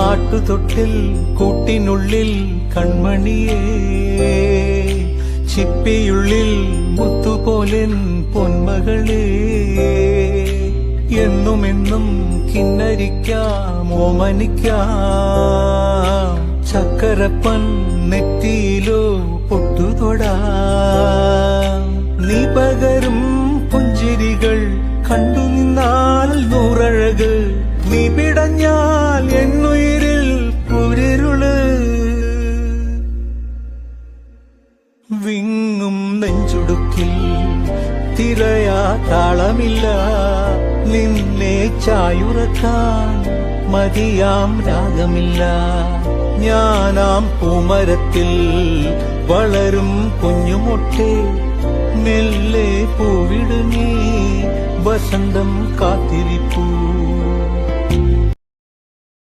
ആട്ടുതൊട്ടിൽ കൂട്ടിനുള്ളിൽ കൺമണിയേ, ചിപ്പിയുള്ളിൽ മുത്തുപോലെൻ പൊന്മകളേ, എന്നുമെന്നും കിന്നരിക്കാം ഓമനിക്കാം, ചക്കരപ്പൻ നെറ്റിയിലോ പൊട്ടുതൊടാം. നീ പകരും പുഞ്ചിരികൾ കണ്ടു നിന്നാൽ നൂറഴക്, നീ പിടഞ്ഞാൽ എന്നുയിരിൽ പുരിരുള്. വിങ്ങും നെഞ്ചുടുക്കിൽ തിരയാ താളമില്ല, നിന്നെ ചായുറക്കാൻ മതിയാം രാഗമില്ല. ഞാനാം പൂമരത്തിൽ വളരും കുഞ്ഞുമൊട്ടെ, മെല്ലെ പൂവിടുന്നേ വസന്തം കാത്തിരിപ്പൂ.